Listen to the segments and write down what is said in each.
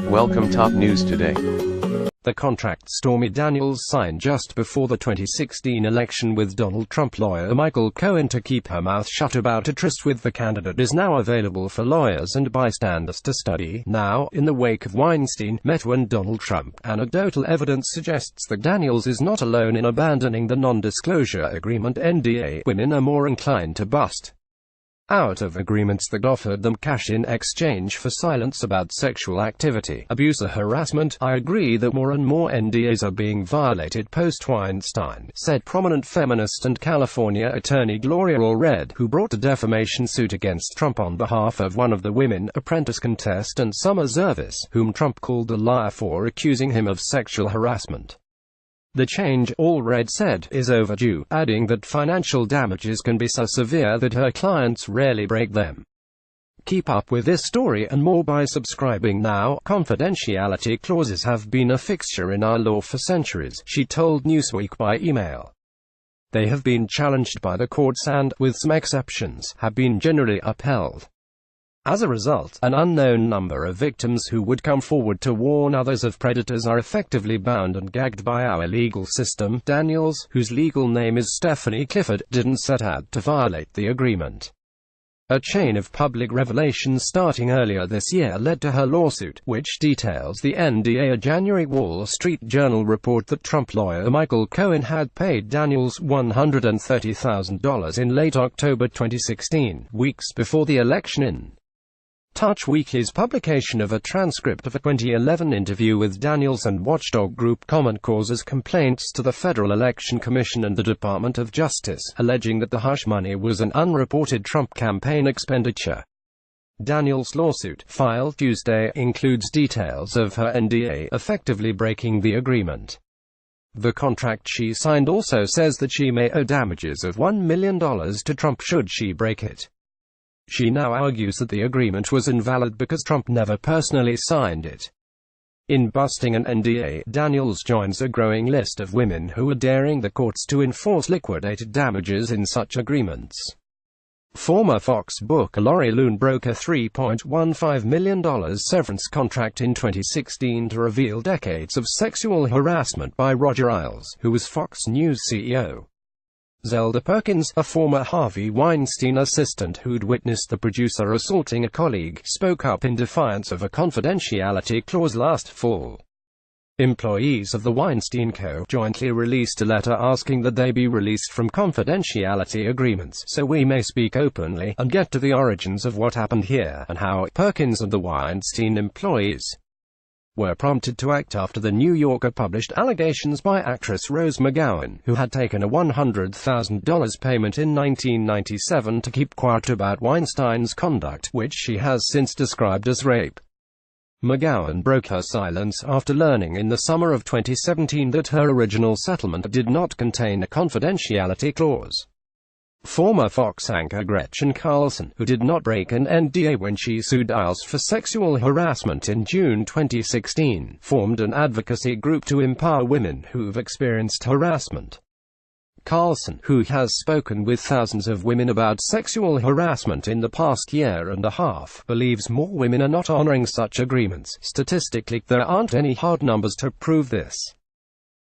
Welcome top news today. The contract Stormy Daniels signed just before the 2016 election with Donald Trump lawyer Michael Cohen to keep her mouth shut about a tryst with the candidate is now available for lawyers and bystanders to study. Now, in the wake of Weinstein, MeToo and Donald Trump, anecdotal evidence suggests that Daniels is not alone in abandoning the non-disclosure agreement (NDA). Women are more inclined to bust out of agreements that offered them cash in exchange for silence about sexual activity, abuse or harassment. "I agree that more and more NDAs are being violated post-Weinstein," said prominent feminist and California attorney Gloria Allred, who brought a defamation suit against Trump on behalf of one of the women, Apprentice contestant Summer Zervis, whom Trump called a liar for accusing him of sexual harassment. "The change," Allred said, "is overdue," adding that financial damages can be so severe that her clients rarely break them. Keep up with this story and more by subscribing now. "Confidentiality clauses have been a fixture in our law for centuries," she told Newsweek by email. "They have been challenged by the courts and, with some exceptions, have been generally upheld. As a result, an unknown number of victims who would come forward to warn others of predators are effectively bound and gagged by our legal system." Daniels, whose legal name is Stephanie Clifford, didn't set out to violate the agreement. A chain of public revelations starting earlier this year led to her lawsuit, which details the NDA. A January Wall Street Journal report that Trump lawyer Michael Cohen had paid Daniels $130,000 in late October 2016, weeks before the election. In Touch Weekly's publication of a transcript of a 2011 interview with Daniels and watchdog group Common Cause's complaints to the Federal Election Commission and the Department of Justice, alleging that the hush money was an unreported Trump campaign expenditure. Daniels' lawsuit, filed Tuesday, includes details of her NDA effectively breaking the agreement. The contract she signed also says that she may owe damages of $1 million to Trump should she break it. She now argues that the agreement was invalid because Trump never personally signed it. In busting an NDA, Daniels joins a growing list of women who are daring the courts to enforce liquidated damages in such agreements. Former Fox booker Lori Loon broke a $3.15 million severance contract in 2016 to reveal decades of sexual harassment by Roger Ailes, who was Fox News CEO. Zelda Perkins, a former Harvey Weinstein assistant who'd witnessed the producer assaulting a colleague, spoke up in defiance of a confidentiality clause last fall. Employees of the Weinstein Co. jointly released a letter asking that they be released from confidentiality agreements, so we may speak openly, and get to the origins of what happened here, and how Perkins and the Weinstein employees were prompted to act after the New Yorker published allegations by actress Rose McGowan, who had taken a $100,000 payment in 1997 to keep quiet about Weinstein's conduct, which she has since described as rape. McGowan broke her silence after learning in the summer of 2017 that her original settlement did not contain a confidentiality clause. Former Fox anchor Gretchen Carlson, who did not break an NDA when she sued Ailes for sexual harassment in June 2016, formed an advocacy group to empower women who've experienced harassment. Carlson, who has spoken with thousands of women about sexual harassment in the past year and a half, believes more women are not honoring such agreements. Statistically, there aren't any hard numbers to prove this.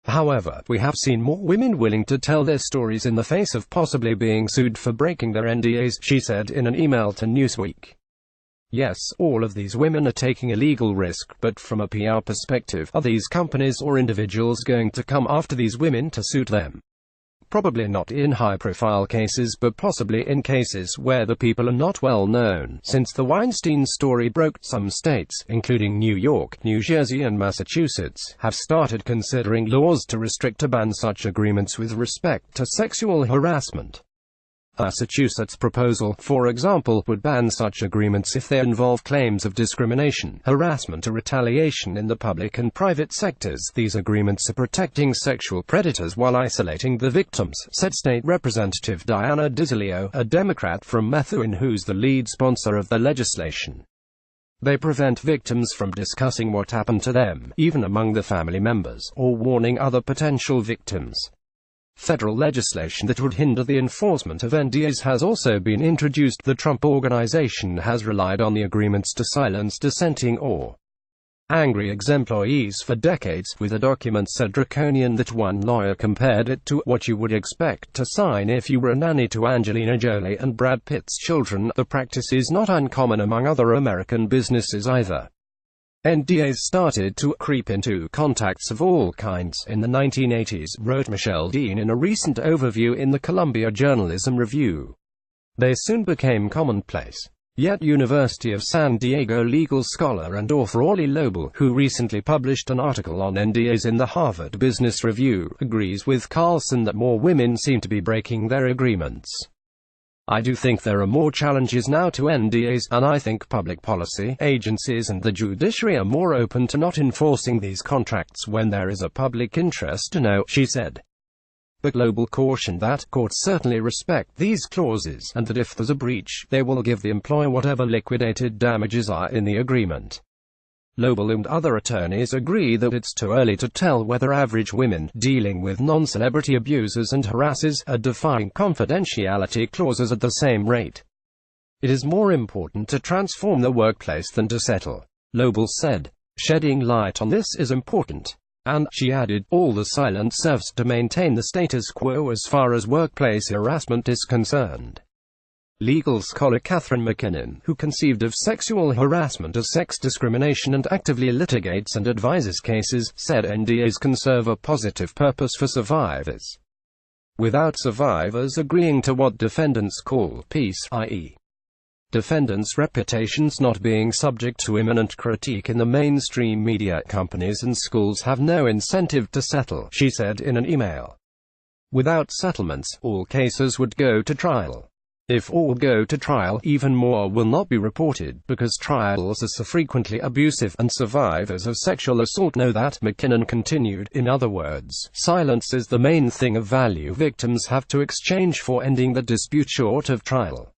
However, we have seen more women willing to tell their stories in the face of possibly being sued for breaking their NDAs, she said in an email to Newsweek. Yes, all of these women are taking a legal risk, but from a PR perspective, are these companies or individuals going to come after these women to suit them? Probably not in high-profile cases, but possibly in cases where the people are not well known. Since the Weinstein story broke, some states, including New York, New Jersey and Massachusetts, have started considering laws to restrict or ban such agreements with respect to sexual harassment. Massachusetts' proposal, for example, would ban such agreements if they involve claims of discrimination, harassment or retaliation in the public and private sectors. These agreements are protecting sexual predators while isolating the victims, said State Representative Diana DiZilio, a Democrat from Methuen who's the lead sponsor of the legislation. They prevent victims from discussing what happened to them, even among the family members, or warning other potential victims. Federal legislation that would hinder the enforcement of NDAs has also been introduced. The Trump Organization has relied on the agreements to silence dissenting or angry ex-employees for decades, with a document so draconian that one lawyer compared it to what you would expect to sign if you were a nanny to Angelina Jolie and Brad Pitt's children. The practice is not uncommon among other American businesses either. NDAs started to creep into contacts of all kinds in the 1980s, wrote Michelle Dean in a recent overview in the Columbia Journalism Review. They soon became commonplace. Yet University of San Diego legal scholar and author Orly Lobel, who recently published an article on NDAs in the Harvard Business Review, agrees with Carlson that more women seem to be breaking their agreements. I do think there are more challenges now to NDAs, and I think public policy agencies and the judiciary are more open to not enforcing these contracts when there is a public interest to know, she said. But Lobel cautioned that courts certainly respect these clauses, and that if there's a breach, they will give the employer whatever liquidated damages are in the agreement. Lobel and other attorneys agree that it's too early to tell whether average women dealing with non-celebrity abusers and harassers are defying confidentiality clauses at the same rate. It is more important to transform the workplace than to settle, Lobel said. Shedding light on this is important. And, she added, all the silence serves to maintain the status quo as far as workplace harassment is concerned. Legal scholar Catherine McKinnon, who conceived of sexual harassment as sex discrimination and actively litigates and advises cases, said NDAs can serve a positive purpose for survivors. Without survivors agreeing to what defendants call peace, i.e., defendants' reputations not being subject to imminent critique in the mainstream media, companies and schools have no incentive to settle, she said in an email. Without settlements, all cases would go to trial. If all go to trial, even more will not be reported, because trials are so frequently abusive, and survivors of sexual assault know that, McKinnon continued. In other words, silence is the main thing of value victims have to exchange for ending the dispute short of trial.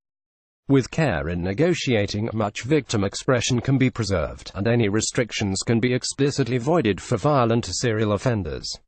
With care in negotiating, much victim expression can be preserved, and any restrictions can be explicitly voided for violent serial offenders.